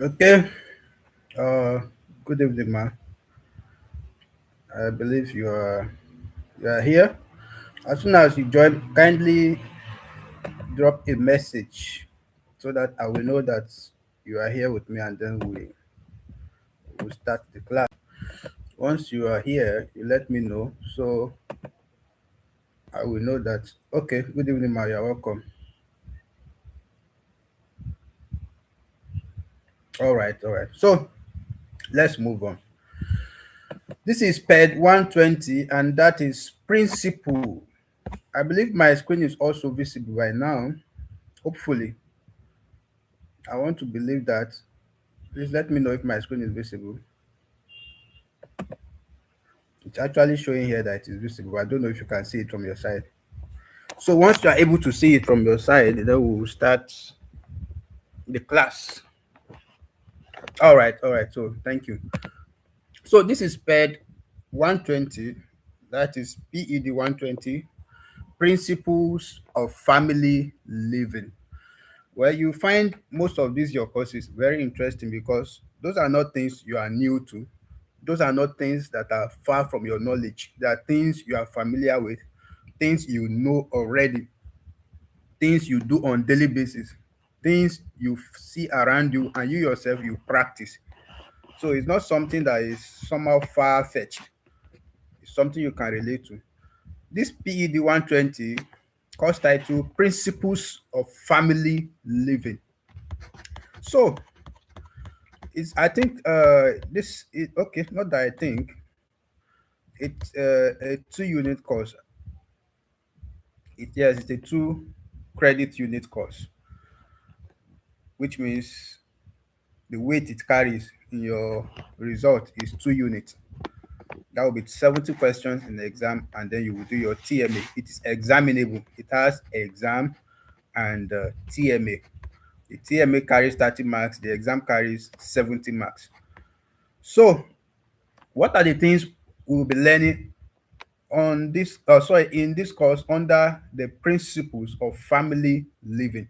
Okay. Uh, Good evening, ma. I believe you are here. As soon as you join, kindly drop a message so that I will know that you are here with me, and then we will start the class. Once you are here, you let me know so I will know that. Okay. Good evening, ma. You're welcome. All right. All right. So let's move on. This is PED 120, and that is principle. I believe my screen is also visible by now. Hopefully, I want to believe that. Please let me know if my screen is visible. It's actually showing here that it is visible. I don't know if you can see it from your side. So once you are able to see it from your side, then we will start the class. All right, all right. So thank you. So this is PED 120. That is PED 120. Principles of Family Living. Well, you find most of these your courses very interesting because those are not things you are new to. Those are not things that are far from your knowledge. They are things you are familiar with, things you know already, things you do on daily basis, things you see around you and you yourself you practice. So it's not something that is somehow far fetched. It's something you can relate to. This PED 120 course title Principles of Family Living. So it's I think this is okay, not that I think it's a 2 unit course. Yes, it's a 2 credit unit course, which means the weight it carries in your result is 2 units. That will be 70 questions in the exam, and then you will do your TMA. It is examinable. It has exam and TMA. The TMA carries 30 marks, the exam carries 70 marks. So, what are the things we will be learning on this in this course under the principles of family living?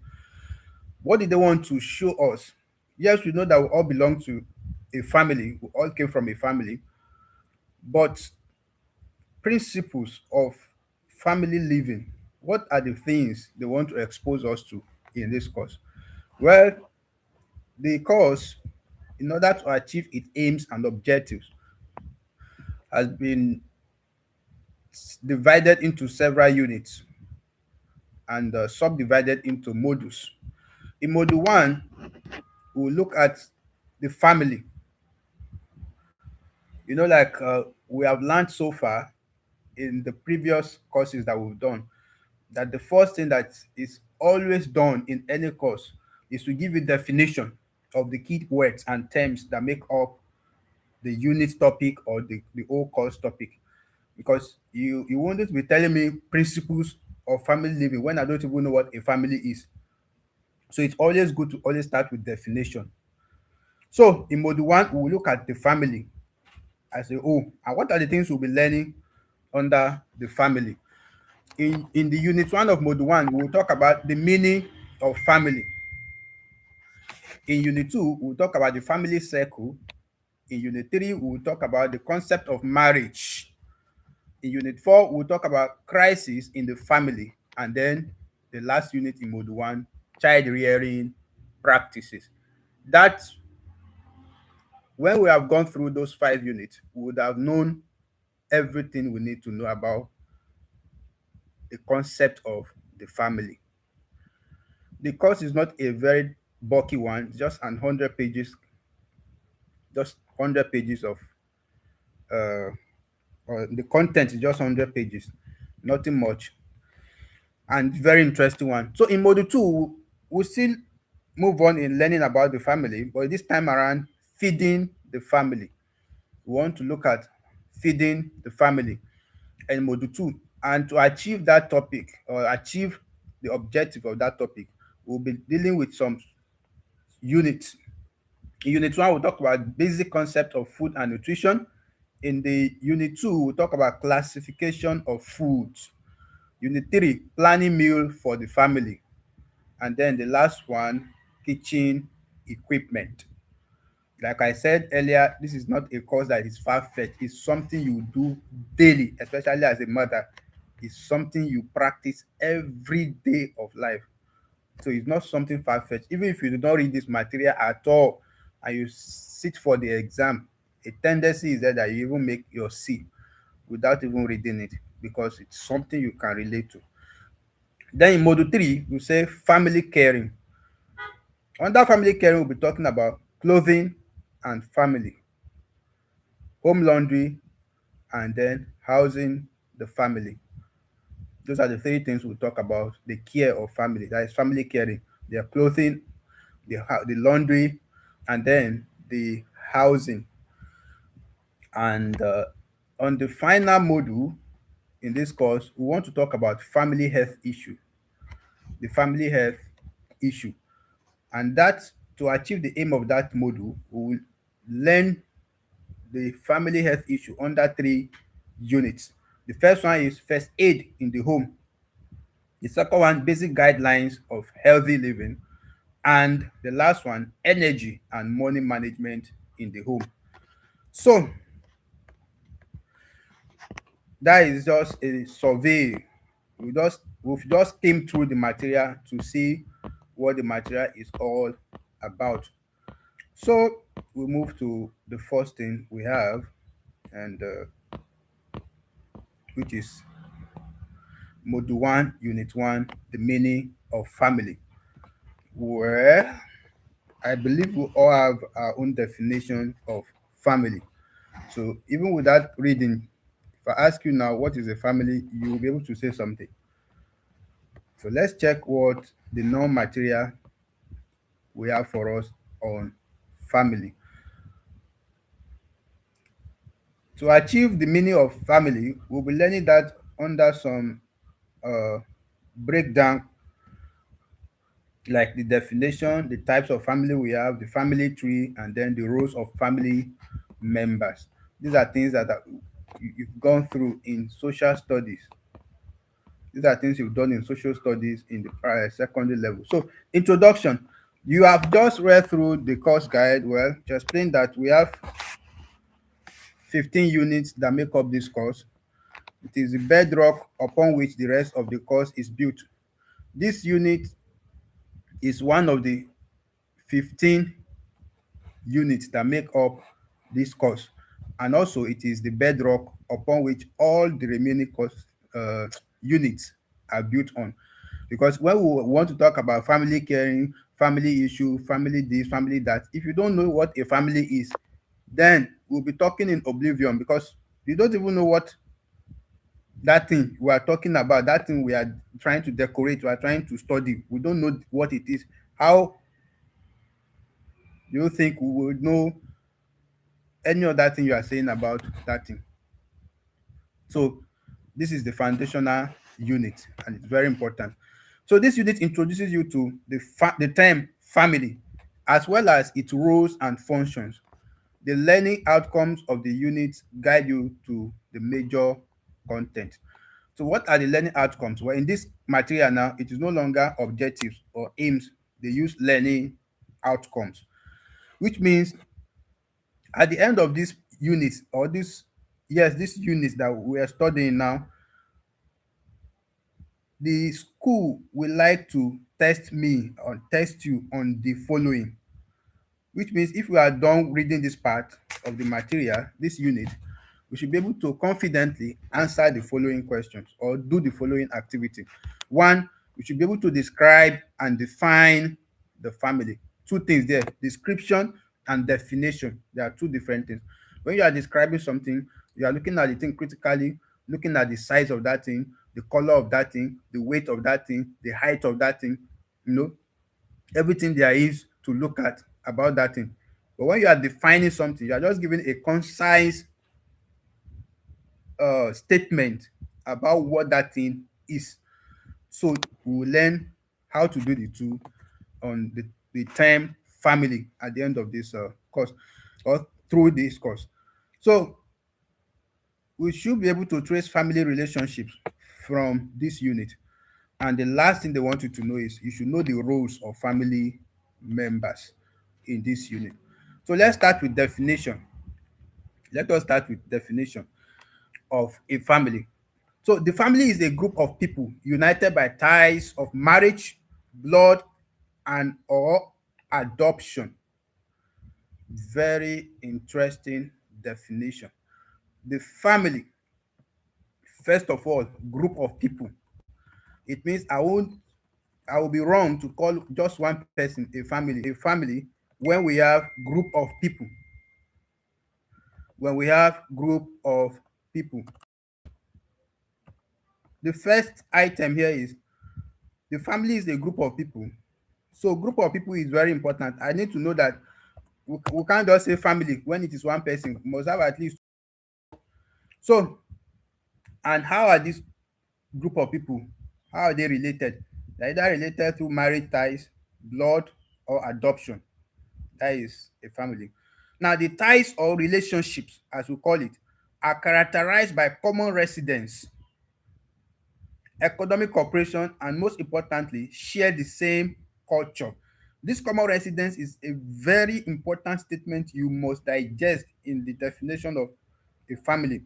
What did they want to show us? Yes, we know that we all belong to a family, we all came from a family, but principles of family living, what are the things they want to expose us to in this course? Well, the course, in order to achieve its aims and objectives, has been divided into several units and subdivided into modules. In module 1, we'll look at the family. Like we have learned so far in the previous courses that we've done, that the first thing that is always done in any course is to give you definition of the key words and terms that make up the unit topic or the whole course topic. Because you won't be telling me principles of family living when I don't even know what a family is. So it's always good to always start with definition. So in module 1, we will look at the family as a whole and what are the things we'll be learning under the family. In the unit 1 of module 1, we will talk about the meaning of family. In unit 2, we'll talk about the family circle. In unit 3, we'll talk about the concept of marriage. In unit 4, we'll talk about crisis in the family. And then the last unit in module 1, child rearing practices. That when we have gone through those 5 units, we would have known everything we need to know about the concept of the family. The course is not a very bulky one, just 100 pages, just 100 pages of or the content is just 100 pages, nothing much, and very interesting one. So in module 2, we'll still move on in learning about the family, but this time around, feeding the family. We want to look at feeding the family in module 2. And to achieve that topic or achieve the objective of that topic, we'll be dealing with some units. In unit 1, we'll talk about basic concept of food and nutrition. In the unit 2, we'll talk about classification of foods. Unit 3, planning meal for the family. And then the last one, kitchen equipment. Like I said earlier, this is not a course that is far-fetched. It's something you do daily, especially as a mother. It's something you practice every day of life. So it's not something far-fetched. Even if you do not read this material at all and you sit for the exam, a tendency is there that you even make your C without even reading it, because it's something you can relate to. Then in module 3, we say family caring. Under family caring, we'll be talking about clothing and family, home laundry, and then housing the family. Those are the three things we'll talk about: the care of family, that is family caring, their clothing, the laundry, and then the housing. And on the final module in this course, we want to talk about family health issue, the family health issue. And that, to achieve the aim of that module, we will learn the family health issue under three units. The first one is first aid in the home. The second one, basic guidelines of healthy living. And the last one, energy and money management in the home. So that is just a survey. We've just skimmed through the material to see what the material is all about. So we move to the first thing we have, and which is Module 1, Unit 1, the meaning of family. Well, I believe we all have our own definition of family. So even without reading, if I ask you now what is a family, you will be able to say something. So let's check what the non-material we have for us on family. To achieve the meaning of family, we'll be learning that under some uh, breakdown, like the definition, the types of family we have, the family tree, and then the roles of family members. These are things that you've gone through in social studies. These are things you've done in social studies in the secondary level. So, introduction. You have just read through the course guide. Well, to explain that we have 15 units that make up this course. It is the bedrock upon which the rest of the course is built. This unit is one of the 15 units that make up this course, and also it is the bedrock upon which all the remaining course units are built on. Because when we want to talk about family caring, family issue, family this, family that, if you don't know what a family is, then we'll be talking in oblivion, because you don't even know what that thing we are talking about, that thing we are trying to decorate, we are trying to study, we don't know what it is. How do you think we would know any other thing you are saying about that thing? So this is the foundational unit, and it's very important. So this unit introduces you to the term family, as well as its roles and functions. The learning outcomes of the unit guide you to the major content. So what are the learning outcomes? Well, in this material now, it is no longer objectives or aims. They use learning outcomes, which means at the end of this unit, or this unit that we are studying now, the school will like to test me or test you on the following, which means if we are done reading this part of the material, this unit, we should be able to confidently answer the following questions or do the following activity. One, we should be able to describe and define the family. Two things there: description and definition. There are two different things. When you are describing something, you are looking at the thing critically, looking at the size of that thing, the color of that thing, the weight of that thing, the height of that thing, you know, everything there is to look at about that thing. But when you are defining something, you are just giving a concise statement about what that thing is. So we will learn how to do the two on the term family at the end of this course, or through this course. So we should be able to trace family relationships from this unit. And the last thing they want you to know is you should know the roles of family members in this unit. So let's start with definition. Let us start with definition of a family. So the family is a group of people united by ties of marriage, blood, and or adoption. Very interesting definition. The family, first of all, group of people. It means I will be wrong to call just one person a family when we have group of people. When we have group of people. The first item here is the family is a group of people. So group of people is very important. I need to know that we can't just say family when it is one person. We must have at least. So, and how are this group of people? How are they related? They're either related through marriage ties, blood, or adoption. That is a family. Now, the ties or relationships, as we call it, are characterized by common residence, economic cooperation, and most importantly, share the same culture. This common residence is a very important statement you must digest in the definition of a family.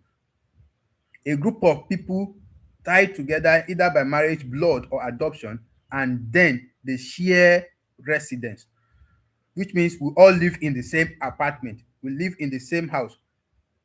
A group of people tied together either by marriage, blood, or adoption, and then they share residence, which means we all live in the same apartment, we live in the same house.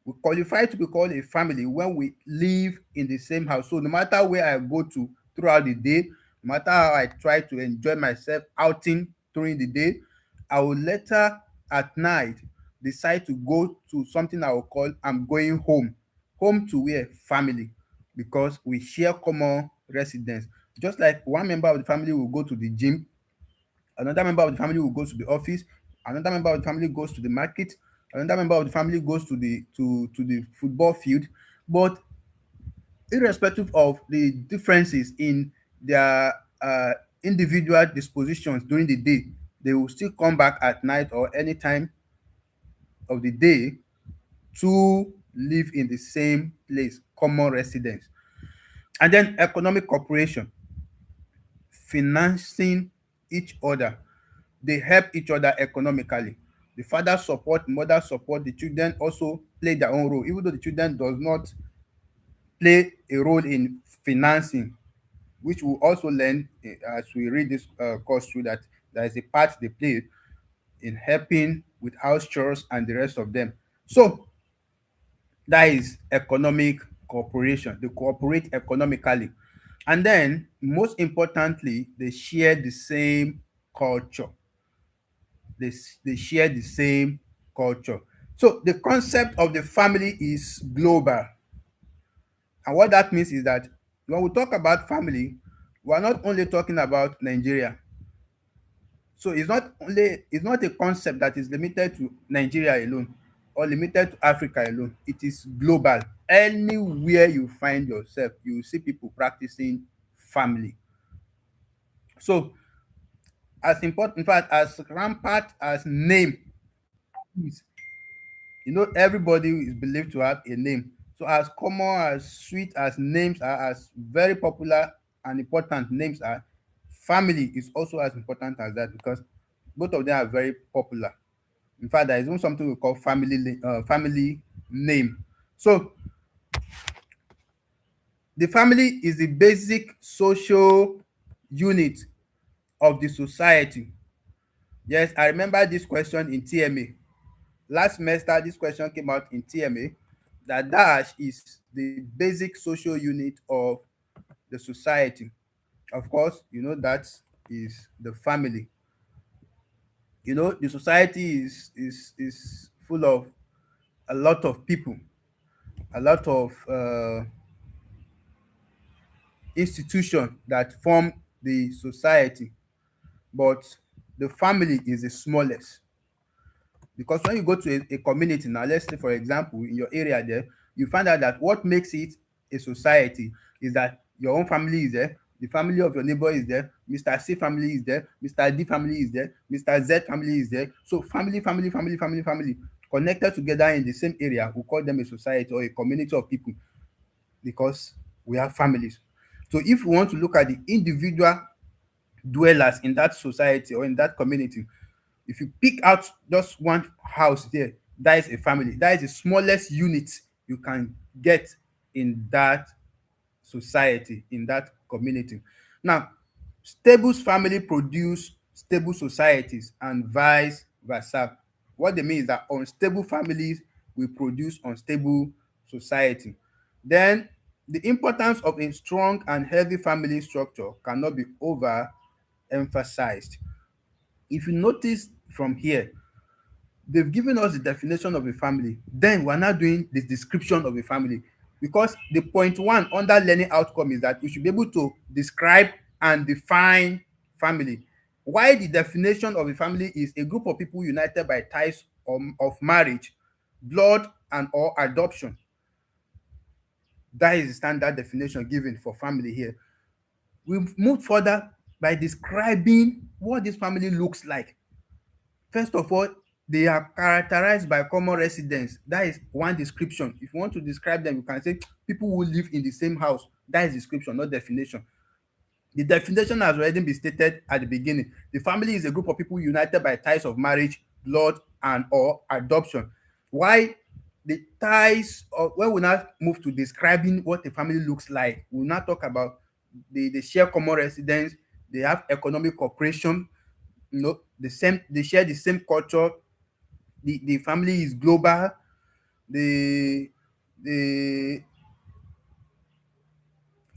We qualify to be called a family when we live in the same house. So no matter where I go to throughout the day, no matter how I try to enjoy myself outing during the day, I will later at night decide to go to something I will call I'm going home. Home to where? Family. Because we share common residence. Just like one member of the family will go to the gym, another member of the family will go to the office, another member of the family goes to the market, another member of the family goes to the football field. But irrespective of the differences in their individual dispositions during the day, they will still come back at night or any time of the day to live in the same place, common residence. And then economic cooperation, financing each other. They help each other economically. The father support, mother support, the children also play their own role, even though the children does not play a role in financing, which we also learn as we read this course through, that there is a part they play in helping with house chores and the rest of them. So that is economic cooperation. They cooperate economically. And then, most importantly, they share the same culture. They share the same culture. So the concept of the family is global. And what that means is that when we talk about family, we are not only talking about Nigeria. So it's not a concept that is limited to Nigeria alone or limited to Africa alone. It is global. Anywhere you find yourself, you will see people practicing family. So as important, in fact, as rampant as name is, everybody is believed to have a name. So as common, as sweet as names are, as very popular and important names are, family is also as important as that, because both of them are very popular. In fact, there is even something we call family name. So the family is the basic social unit of the society. Yes, I remember this question in TMA. Last semester, this question came out in TMA, that dash is the basic social unit of the society. Of course, that is the family. The society is full of a lot of people, a lot of institution that form the society, but the family is the smallest. Because when you go to a community now, let's say for example in your area there, you find out that what makes it a society is that your own family is there, the family of your neighbor is there, Mr. C family is there, Mr. D family is there, Mr. Z family is there. So family connected together in the same area, we call them a society or a community of people, because we have families. So if we want to look at the individual dwellers in that society or in that community, If you pick out just one house there, that is a family. That is the smallest unit you can get in that society, in that community. Now, stable family produce stable societies and vice versa. What they mean is that unstable families will produce unstable society. Then the importance of a strong and healthy family structure cannot be overemphasized. If you notice from here, they've given us the definition of a family, then we're now doing the description of a family, because the point one under learning outcome is that we should be able to describe and define family. Why the definition of a family is a group of people united by ties of marriage, blood, and or adoption. That is the standard definition given for family here. We've moved further by describing what this family looks like. First of all, they are characterized by common residence. That is one description. If you want to describe them, you can say people who live in the same house. That is description, not definition. The definition has already been stated at the beginning. The family is a group of people united by ties of marriage, blood, and or adoption. Why the ties of, when we now move to describing what a family looks like, we will now talk about they share common residence, they have economic cooperation, they share the same culture, the family is global, the the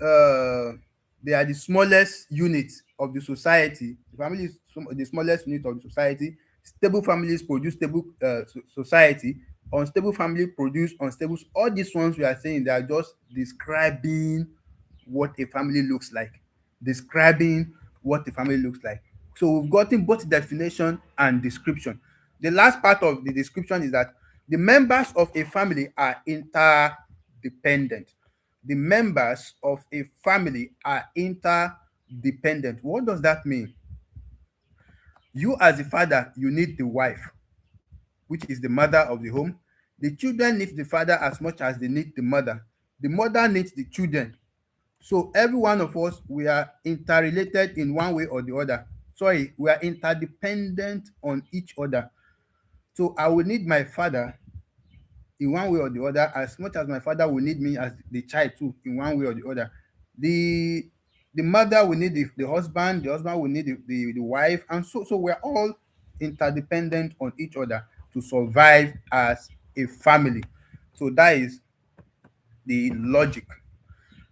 uh they are the smallest unit of the society. The family is the smallest unit of the society. Stable families produce stable society. Unstable family produce unstable. All these ones we are saying, they are just describing what a family looks like. Describing what a family looks like. So we've gotten both definition and description. The last part of the description is that the members of a family are interdependent. The members of a family are interdependent. What does that mean? You, as the father, you need the wife, which is the mother of the home. The children need the father as much as they need the mother. The mother needs the children. So every one of us, we are interrelated in one way or the other. Sorry, we are interdependent on each other. So I will need my father in one way or the other, as much as my father will need me as the child too, in one way or the other. The the mother will need the husband will need the wife, and so we're all interdependent on each other to survive as a family. So that is the logic.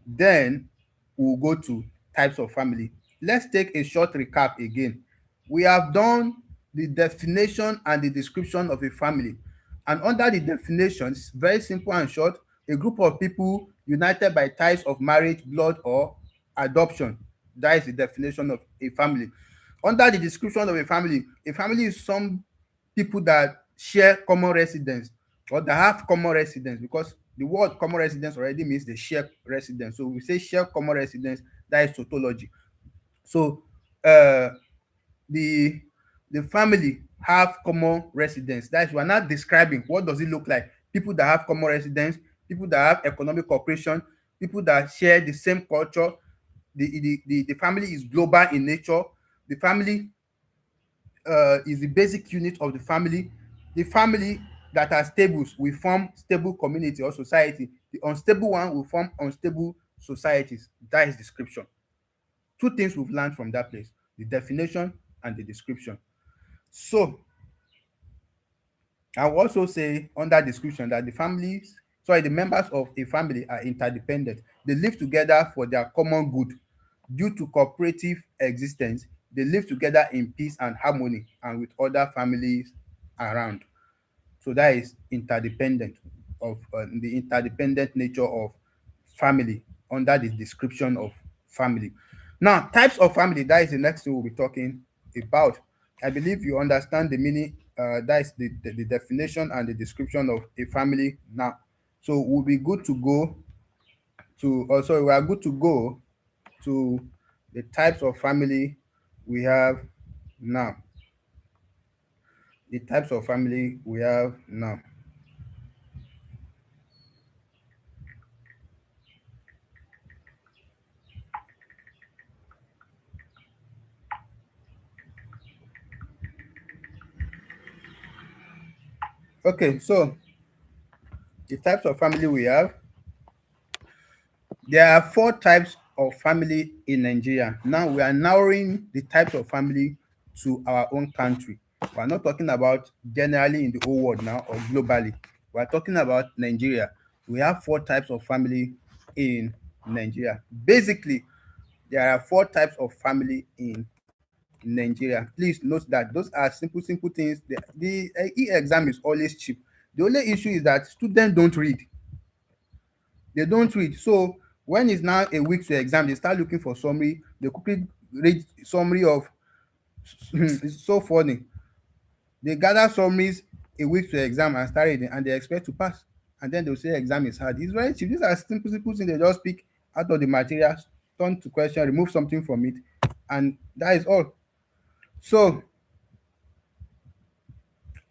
Then we'll go to types of family. Let's take a short recap again. We have done the definition and the description of a family. And under the definitions, very simple and short, a group of people united by ties of marriage, blood, or adoption. That is the definition of a family. Under the description of a family is some people that share common residence or that have common residence, because the word common residence already means they share residence. So we say share common residence, that is tautology. So uh, the the family have common residence. That's, we're not describing what does it look like. People that have common residence, people that have economic cooperation, people that share the same culture. The family is global in nature. The family is the basic unit of the family. The family that are stables will form stable community or society. The unstable one will form unstable societies. That is description. Two things we've learned from that place: the definition and the description. So I will also say under description that the members of a family are interdependent. They live together for their common good. Due to cooperative existence, they live together in peace and harmony and with other families around. So that is interdependent of the interdependent nature of family under the description of family. Now, types of family, that is the next thing we'll be talking about. I believe you understand the meaning, that is the definition and the description of a family now. So we'll be good to go to, sorry, we are good to go to the types of family we have now. The types of family we have now. Okay, so the types of family we have, there are four types of family in Nigeria. Now we are narrowing the types of family to our own country. We are not talking about generally in the whole world now or globally. We are talking about Nigeria. We have four types of family in Nigeria. Basically, there are four types of family in Nigeria. Please note that those are simple things. The exam is always cheap. The only issue is that students don't read. They don't read. So when it's now a week to exam, they start looking for summary. They quickly read summary of it's so funny. They gather summaries a week to exam and start reading and they expect to pass. And then they'll say exam is hard. It's very cheap. These are simple things. They just pick out of the materials, turn to question, remove something from it, and that is all. So,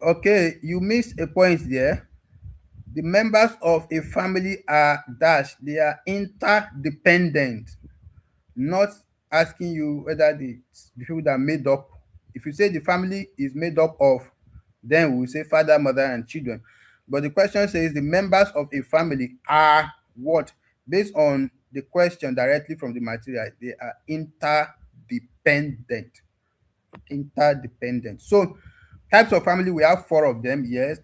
okay, you missed a point there. The members of a family are dash. They are interdependent. Not asking you whether the people that made up. If you say the family is made up of, then we will say father, mother, and children. But the question says the members of a family are what? Based on the question directly from the material, they are interdependent. Interdependent. So, types of family, we have four of them. Yes,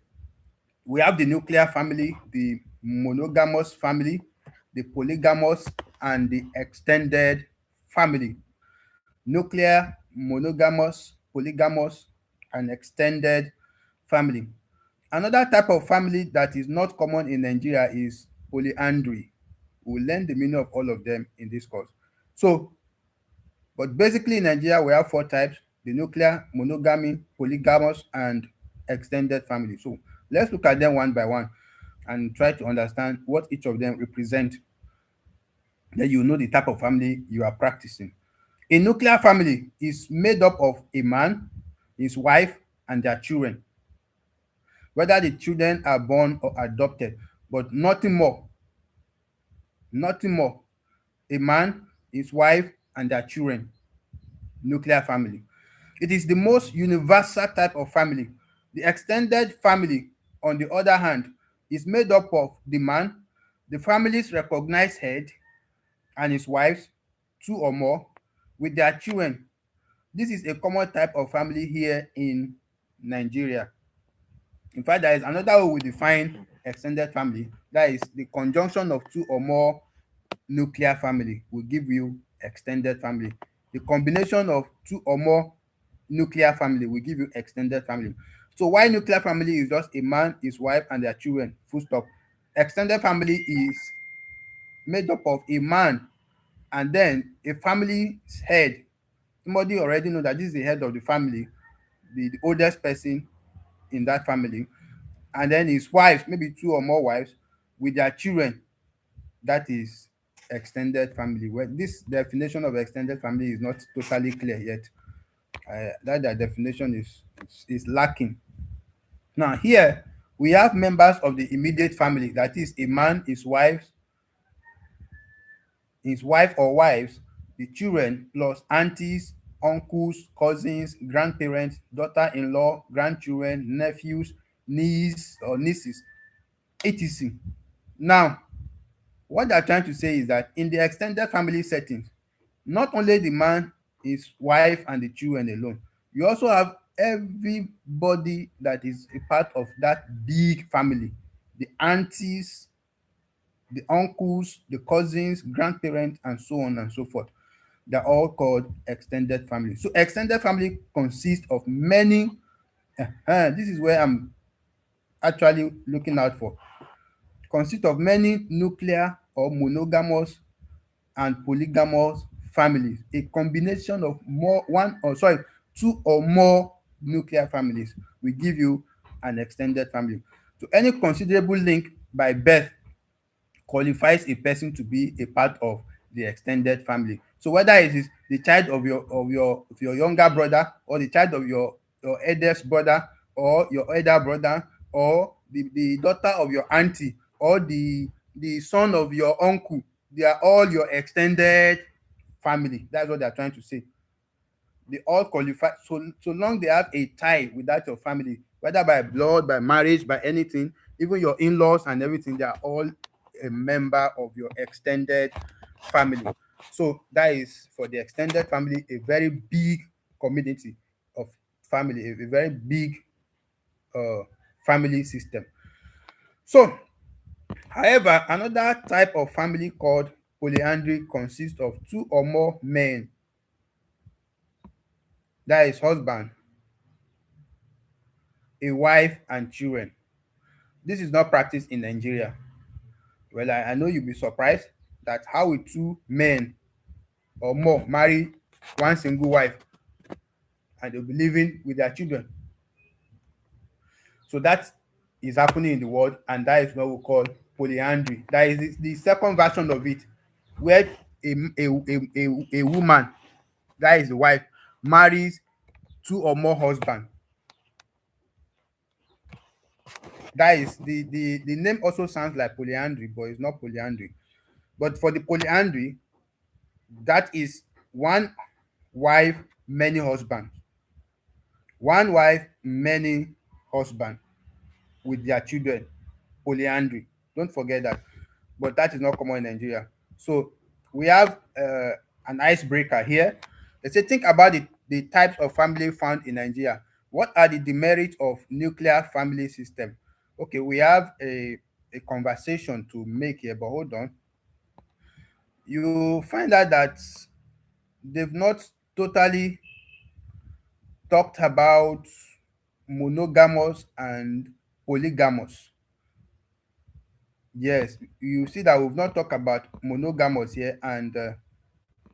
we have the nuclear family, the monogamous family, the polygamous, and the extended family. Nuclear, monogamous, polygamous, and extended family. Another type of family that is not common in Nigeria is polyandry. We'll learn the meaning of all of them in this course. So, but basically in Nigeria, we have four types: the nuclear, monogamy, polygamous, and extended family. So let's look at them one by one and try to understand what each of them represent. Then you know the type of family you are practicing. A nuclear family is made up of a man, his wife, and their children, whether the children are born or adopted, but nothing more. Nothing more. A man, his wife, and their children. Nuclear family. It is the most universal type of family. The extended family, on the other hand, is made up of the man, the family's recognized head, and his wives, two or more, with their children. This is a common type of family here in Nigeria. In fact, there is another way we define extended family. That is the conjunction of two or more nuclear family will give you extended family. The combination of two or more nuclear family will give you extended family. So why nuclear family is just a man, his wife, and their children, full stop. Extended family is made up of a man and then a family's head. Somebody already know that this is the head of the family, the oldest person in that family, and then his wives, maybe two or more wives, with their children. That is extended family. Well, this definition of extended family is not totally clear yet. That definition is lacking. Now here we have members of the immediate family. That is a man, his wife or wives, the children, plus aunties, uncles, cousins, grandparents, daughter-in-law, grandchildren, nephews, niece or nieces, etc. Now, what they're trying to say is that in the extended family settings, not only the man, his wife, and the children alone, you also have everybody that is a part of that big family: the aunties, the uncles, the cousins, grandparents, and so on and so forth. They're all called extended family. So extended family consists of many. This is where I'm actually looking out for. Consists of many nuclear or monogamous and polygamous families. A combination of two or more nuclear families will give you an extended family. So any considerable link by birth qualifies a person to be a part of the extended family. So whether it is the child of your younger brother, or the child of your eldest brother, or your elder brother, or the daughter of your auntie, or the son of your uncle, they are all your extended family. That's what they are trying to say. They all qualify, so long they have a tie with that your family, whether by blood, by marriage, by anything. Even your in-laws and everything, they are all a member of your extended family. So that is for the extended family, a very big community of family, a very big uh, family system. So, however, another type of family called polyandry consists of two or more men, that is husband, a wife, and children. This is not practiced in Nigeria. Well, I know you'll be surprised that how will two men or more marry one single wife and they'll be living with their children. So that is happening in the world, and that is what we call polyandry. That is the second version of it, where a woman, that is the wife, marries two or more husbands. That is the name also sounds like polyandry, but it's not polyandry. But for the polyandry, that is one wife, many husbands. One wife, many husbands with their children. Polyandry. Don't forget that. But that is not common in Nigeria. So we have an icebreaker here. They say, think about the types of family found in Nigeria. What are the demerits of nuclear family system? Okay, we have a conversation to make here, but hold on. You find out that they've not totally talked about monogamous and polygamous. Yes, you see that we've not talked about monogamous here and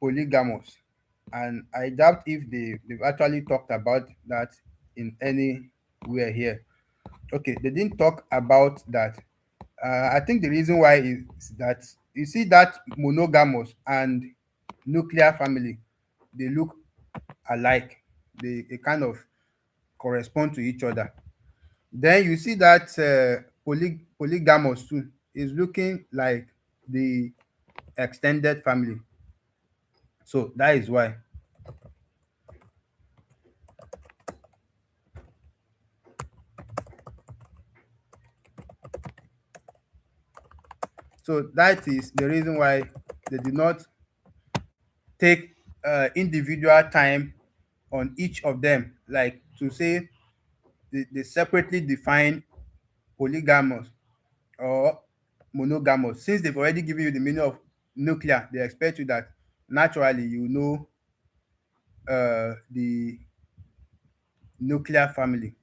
polygamous. And I doubt if they've actually talked about that in anywhere here. Okay, they didn't talk about that. I think the reason why is that you see that monogamous and nuclear family, they look alike. They kind of correspond to each other. Then you see that polygamous too is looking like the extended family. So that is why. So that is the reason why they did not take individual time on each of them, like to say they separately define polygamous or monogamous. Since they've already given you the meaning of nuclear, they expect you that naturally you know the nuclear family.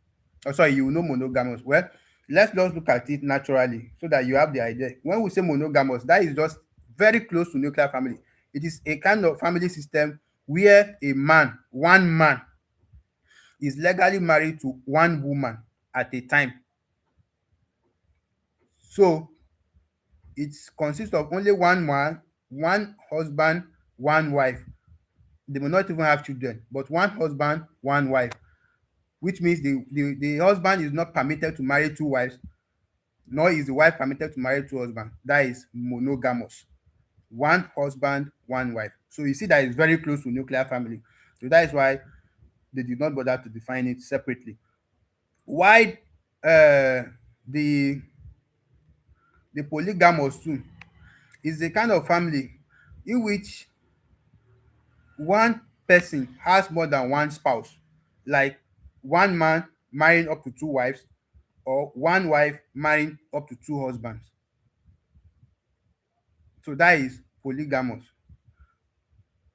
Oh, sorry, you know monogamous. Well, let's just look at it naturally so that you have the idea. When we say monogamous, that is just very close to nuclear family. It is a kind of family system where one man, is legally married to one woman at a time. So it consists of only one man, one husband, one wife. They may not even have children, but one husband, one wife, which means the husband is not permitted to marry two wives, nor is the wife permitted to marry two husbands. That is monogamous. One husband, one wife. So you see that it's very close to nuclear family. So that is why they did not bother to define it separately. Why the polygamous too is a kind of family in which one person has more than one spouse, like one man marrying up to two wives, or one wife marrying up to two husbands. So that is polygamous,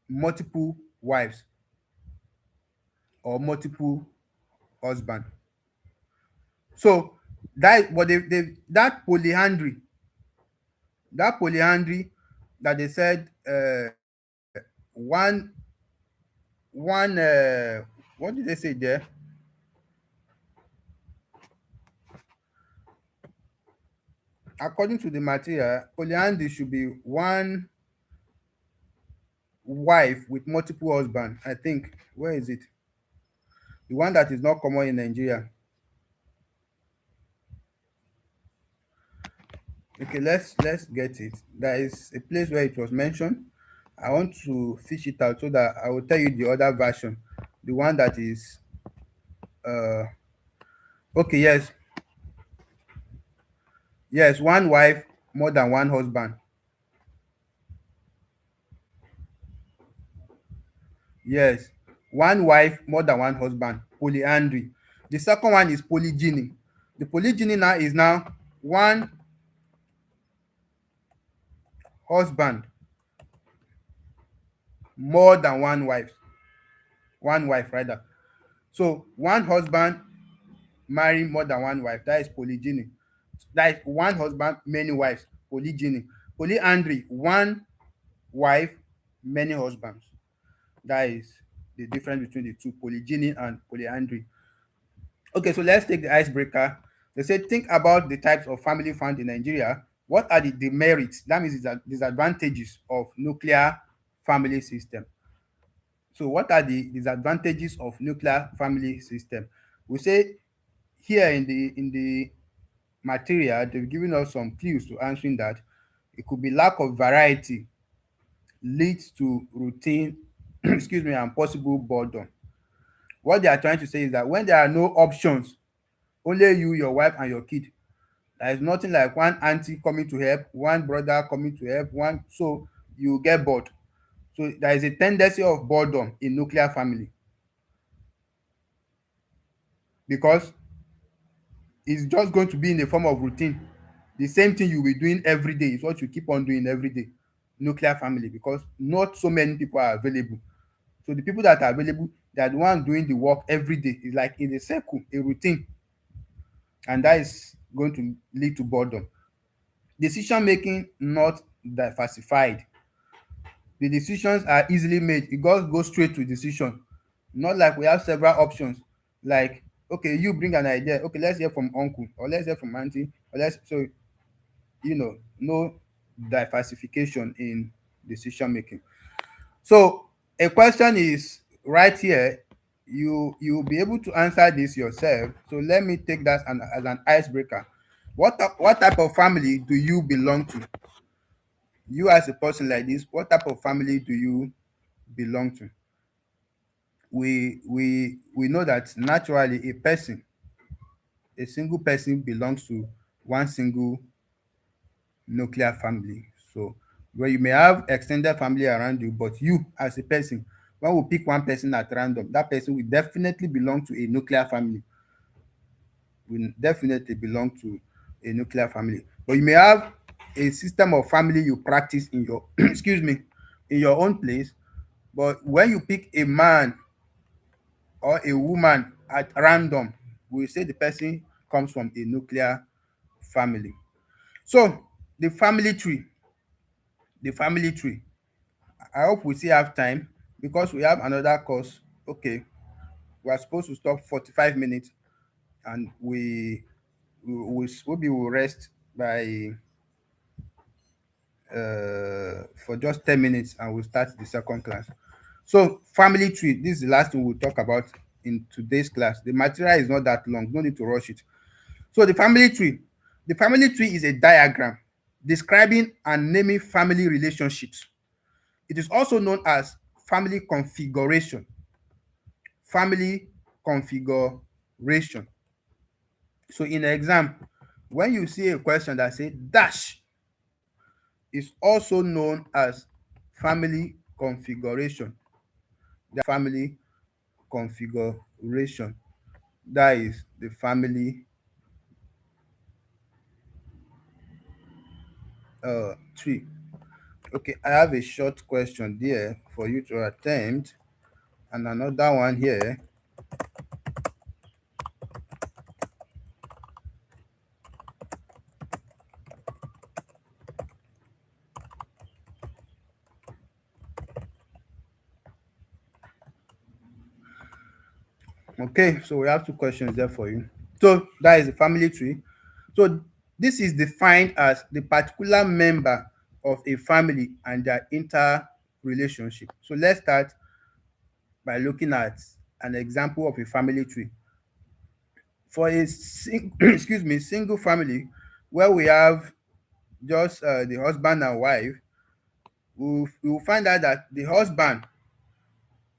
multiple wives or multiple husbands. So that but that polyandry that they said one what did they say there? According to the material, polyandry should be one wife with multiple husbands. I think. Where is it? The one that is not common in Nigeria. Okay, let's get it. There is a place where it was mentioned. I want to fish it out so that I will tell you the other version. the one that is uh okay, yes, yes, one wife, more than one husband. Yes, one wife, more than one husband, polyandry. The second one is polygyny. The polygyny now is now one husband, more than one wife rather. So one husband marry more than one wife, that is polygyny. That is one husband, many wives, polygyny. Polyandry, one wife, many husbands. That is the difference between the two, polygyny and polyandry. Okay, so let's take the icebreaker. They say, think about the types of family found in Nigeria. What are the demerits, that means the disadvantages of nuclear family system? So what are the disadvantages of nuclear family system? We say here in the material, they've given us some clues to answering that. It could be lack of variety leads to routine, excuse me, and possible boredom. What they are trying to say is that when there are no options, only you, your wife, and your kid, there is nothing like one auntie coming to help, one brother coming to help, one, so you get bored. So there is a tendency of boredom in nuclear family because it's just going to be in the form of routine. The same thing you will be doing every day is what you keep on doing every day. Nuclear family, because not so many people are available. So the people that are available, they are the ones doing the work every day. It's like in a circle, a routine, and that is going to lead to boredom. Decision making not diversified. The decisions are easily made. It just goes straight to decision. Not like we have several options. Like, okay, you bring an idea. Okay, let's hear from uncle, or let's hear from auntie, or let's, so no diversification in decision making. So a question is right here. You'll be able to answer this yourself. So let me take that as an icebreaker. What type of family do you belong to? You as a person like this, what type of family do you belong to? We know that naturally a single person belongs to one single nuclear family. So where you may have extended family around you, but you as a person, when we pick one person at random, that person will definitely belong to a nuclear family. Will definitely belong to a nuclear family. But you may have a system of family you practice in your excuse me, in your own place. But when you pick a man or a woman at random, we say the person comes from a nuclear family. So the family tree, the family tree. I hope we still have time because we have another course. Okay, we are supposed to stop 45 minutes, and we will rest by for just 10 minutes, and we'll start the second class. So family tree, this is the last thing we'll talk about in today's class. The material is not that long, no need to rush it. So the family tree is a diagram describing and naming family relationships. It is also known as family configuration. Family configuration. So in an exam, when you see a question that say dash, is also known as family configuration. The family configuration. That is the family tree. Okay, I have a short question there for you to attempt, and another one here. Okay, so we have two questions there for you. So that is the family tree. So this is defined as the particular member of a family and their interrelationship. So let's start by looking at an example of a family tree. For excuse me, single family where we have just the husband and wife, we will find out that the husband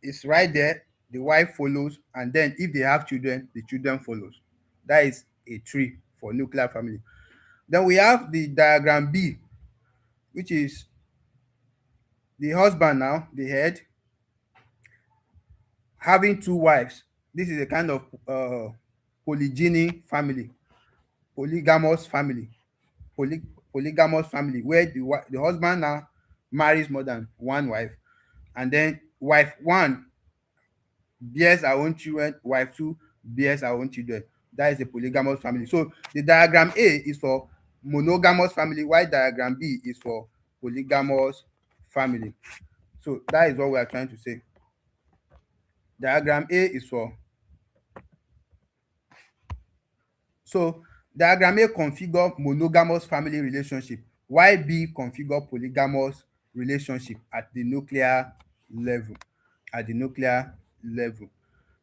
is right there. the wife follows, and then if they have children, the children follows. That is a tree for nuclear family. Then we have the diagram B, which is the husband now, the head, having two wives. This is a kind of polygyny family, polygamous family, poly, polygamous family where the husband now marries more than one wife, and then wife one bears her own children, wife two bears her own children. That is a polygamous family. So the diagram A is for monogamous family, while diagram B is for polygamous family. So that is what we are trying to say. Diagram A is for, so diagram A configure monogamous family relationship, while B configure polygamous relationship at the nuclear level. At the nuclear level.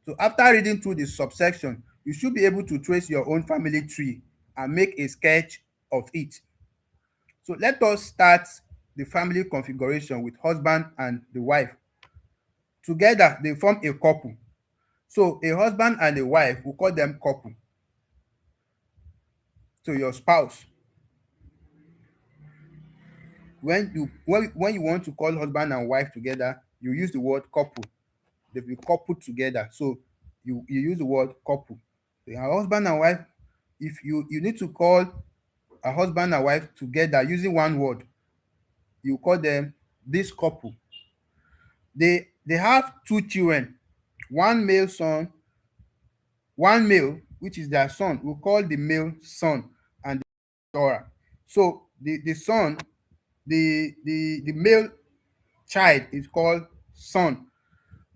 So after reading through the subsection, you should be able to trace your own family tree and make a sketch of it. So let us start the family configuration with husband and the wife. Together, they form a couple. So a husband and a wife, we call them couple. So your spouse, when you want to call husband and wife together, you use the word couple. They be coupled together. So you use the word couple. A husband and wife, if you need to call a husband and wife together using one word, you call them this couple. They have two children, one male son, one male, which is their son. We call the male son and the daughter. So the son, the male child is called son,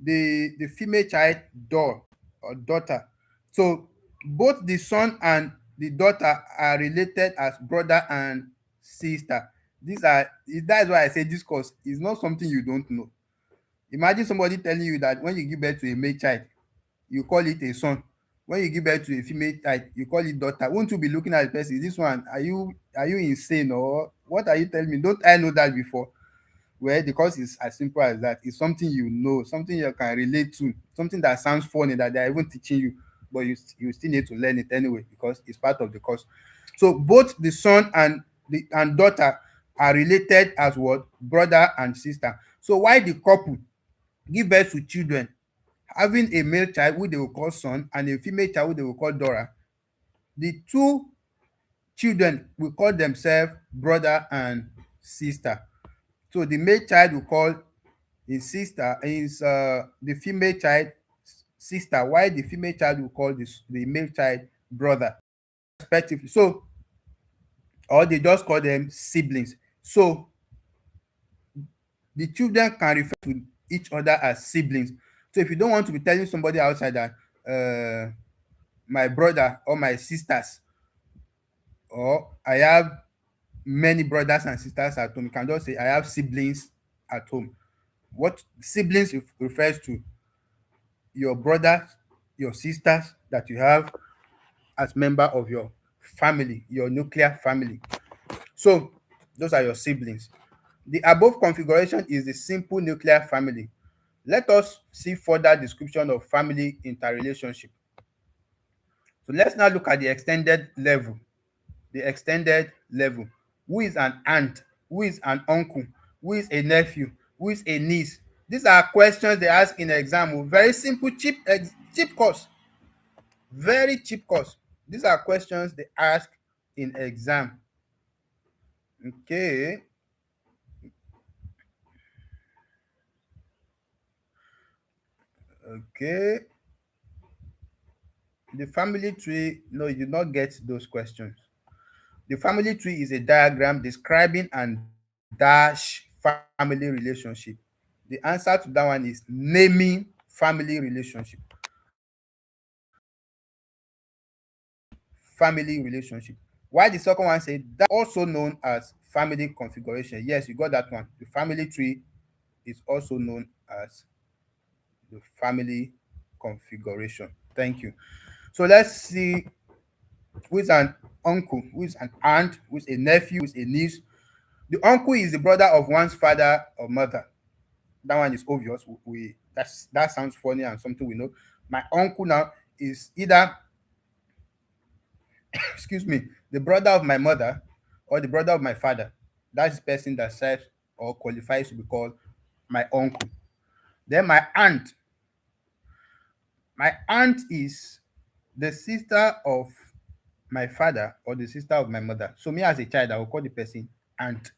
the female child door or daughter. So both the son and the daughter are related as brother and sister. These are That's why I say this course is not something you don't know. Imagine somebody telling you that when you give birth to a male child, you call it a son. When you give birth to a female child, you call it daughter. Won't you be looking at the person? Is this one, are you insane, or what are you telling me? Don't I know that before? Well, because it's as simple as that. It's something you know, something you can relate to, something that sounds funny that they're even teaching you, but you still need to learn it anyway because it's part of the course. So both the son and the and daughter are related as what? Brother and sister. So why the couple give birth to children, having a male child who they will call son and a female child who they will call daughter, the two children will call themselves brother and sister. So the male child will call his sister is the female child sister, while the female child will call the male child brother, respectively. So, or they just call them siblings. So the children can refer to each other as siblings. So if you don't want to be telling somebody outside that my brother or my sisters, or I have many brothers and sisters at home, you can just say I have siblings at home. What siblings refers to your brothers, your sisters that you have as member of your family, your nuclear family. So those are your siblings. The above configuration is the simple nuclear family. Let us see further description of family interrelationship. So let's now look at the extended level. The extended level. Who is an aunt? Who is an uncle? Who is a nephew? Who is a niece? These are questions they ask in exam. Very simple, cheap course. Very cheap course. These are questions they ask in exam. Okay. Okay. The family tree, no, you did not get those questions. The family tree is a diagram describing and dash family relationship. The answer to that one is naming family relationship. Family relationship. Why the second one say that also known as family configuration? Yes, you got that one. The family tree is also known as the family configuration. Thank you. So let's see who is an uncle, who is an aunt, who is a nephew, who is a niece. The uncle is the brother of one's father or mother. That one is obvious. that sounds funny and something we know. My uncle now is either excuse me, the brother of my mother or the brother of my father. That's the person that serves or qualifies to be called my uncle. Then my aunt is the sister of my father or the sister of my mother. So me as a child, I will call the person aunt.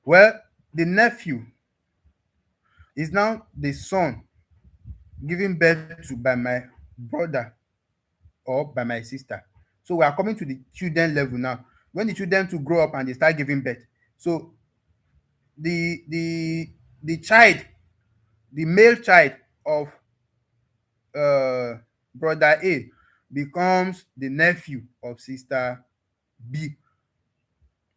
Well, the nephew is now the son given birth to by my brother or by my sister. So we are coming to the children level now. When the children to grow up and they start giving birth, so the child, the male child of uh brother A becomes the nephew of sister B.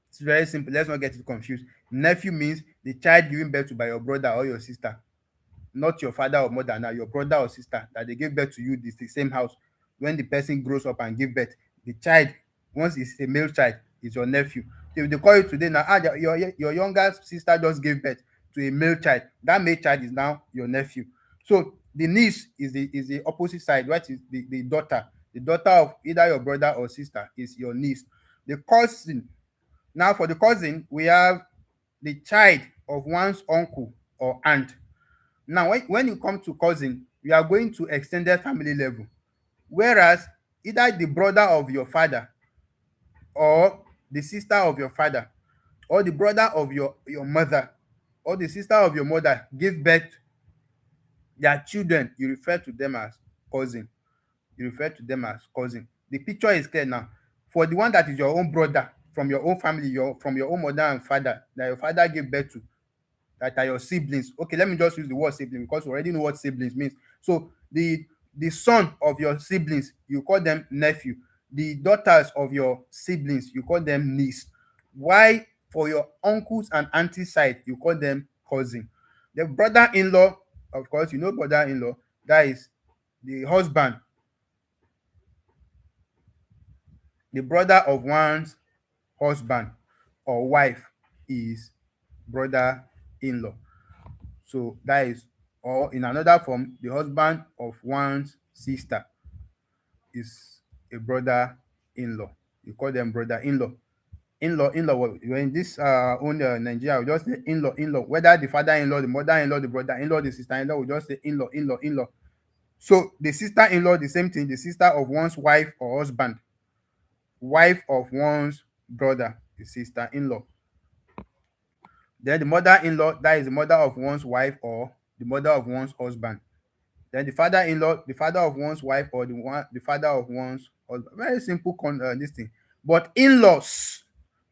It's very simple. Let's not get it confused. Nephew means the child given birth to by your brother or your sister, not your father or mother. Now your brother or sister that they gave birth to you, this the same house. When the person grows up and give birth, the child, once it's a male child, is your nephew. So if they call you today now, your younger sister just gave birth to a male child, that male child is now your nephew. So the niece is the opposite side. What is the daughter? The daughter of either your brother or sister is your niece. The cousin, now for the cousin, we have the child of one's uncle or aunt. Now, when you come to cousin, you are going to extended family level. Whereas either the brother of your father or the sister of your father or the brother of your mother or the sister of your mother give birth their children, you refer to them as cousin. You refer to them as cousin. The picture is clear now. For the one that is your own brother from your own family, from your own mother and father that your father gave birth to, that are your siblings. Okay, let me just use the word sibling because we already know what siblings means. So the son of your siblings, you call them nephew. The daughters of your siblings, you call them niece. Why for your uncles and aunties side, you call them cousin. The brother-in-law, of course, you know brother-in-law, that is the husband, the brother of one's husband or wife is brother-in-law. So that is, or in another form, the husband of one's sister is a brother-in-law. You call them brother-in-law. In-law, when this own Nigeria, we just say in-law. Whether the father-in-law, the mother-in-law, the brother-in-law, the sister-in-law, we just say in-law. So the sister-in-law, the same thing, the sister of one's wife or husband, wife of one's brother, the sister-in-law. Then the mother-in-law, that is the mother of one's wife or the mother of one's husband. Then the father-in-law, the father of one's wife or the father of one's husband. Very simple this thing. But in-laws,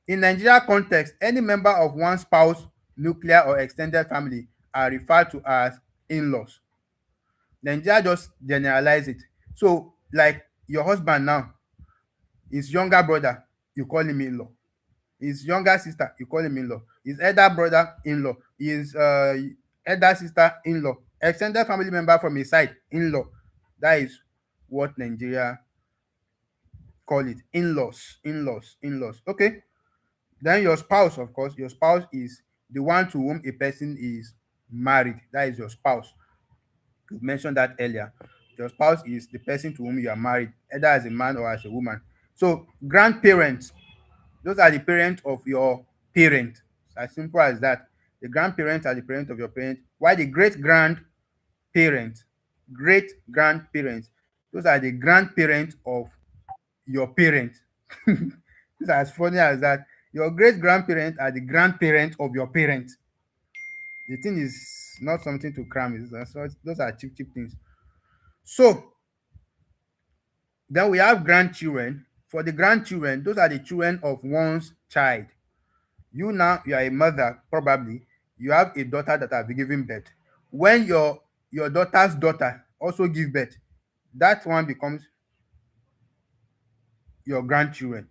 in Nigeria context, any member of one spouse, nuclear or extended family are referred to as in-laws. Nigeria just generalize it. So like your husband now, his younger brother, you call him in-law. His younger sister, you call him in-law. His elder brother, in-law. His elder sister, in-law. Extended family member from his side, in-law. That is what Nigeria call it. In-laws. Okay. Then your spouse, of course, your spouse is the one to whom a person is married. That is your spouse. You mentioned that earlier. Your spouse is the person to whom you are married, either as a man or as a woman. So grandparents, those are the parents of your parent. It's as simple as that. The grandparents are the parents of your parent, while the great grandparents, those are the grandparents of your parent. It's as funny as that. Your great grandparents are the grandparents of your parent. The thing is not something to cram. Those are cheap things. So then we have grandchildren. For the grandchildren, those are the children of one's child. You now, you are a mother, probably. You have a daughter that has been given birth. When your daughter's daughter also give birth, that one becomes your grandchildren.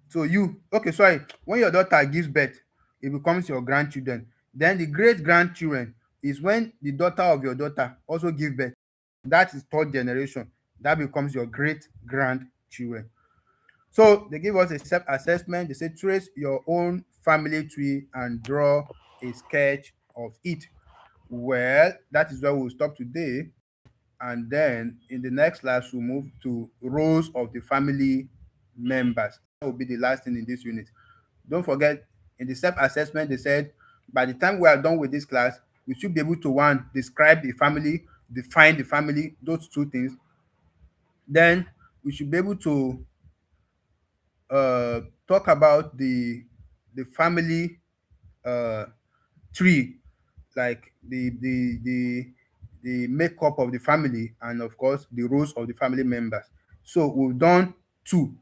So you, okay, sorry, when your daughter gives birth, it becomes your grandchildren. Then the great grandchildren is when the daughter of your daughter also give birth. That is third generation. That becomes your great grandchildren. So they give us a self-assessment. They say trace your own family tree and draw a sketch of it. Well, that is where we'll stop today. And then in the next class, we'll move to roles of the family members. That will be the last thing in this unit. Don't forget, in the self-assessment, they said by the time we are done with this class, we should be able to one, describe the family, define the family, those two things. Then we should be able to talk about the family uh, tree, like the makeup of the family, and of course the roles of the family members. So we've done two,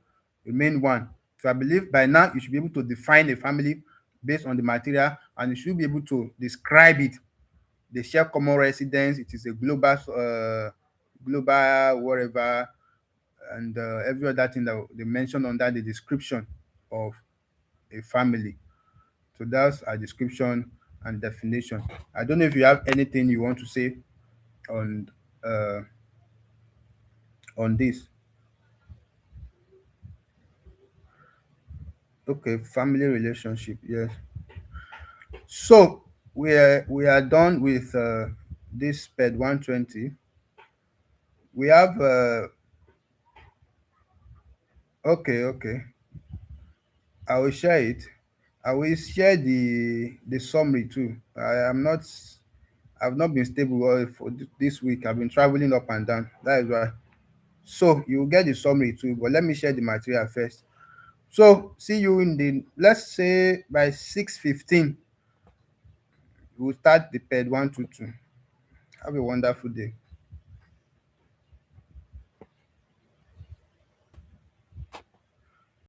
remain one. So I believe by now you should be able to define a family based on the material, and you should be able to describe it. They share common residence. It is a global whatever, and every other thing that they mentioned under the description of a family. So that's a description and definition. I don't know if you have anything you want to say on uh, on this. Okay, family relationship. Yes. So we are done with this PED 120. We have okay. I will share it. I will share the summary too. I've not been stable for this week. I've been traveling up and down. That is why. So you will get the summary too, but let me share the material first. So see you in the, let's say by 6:15, we'll start the PED 122. Have a wonderful day.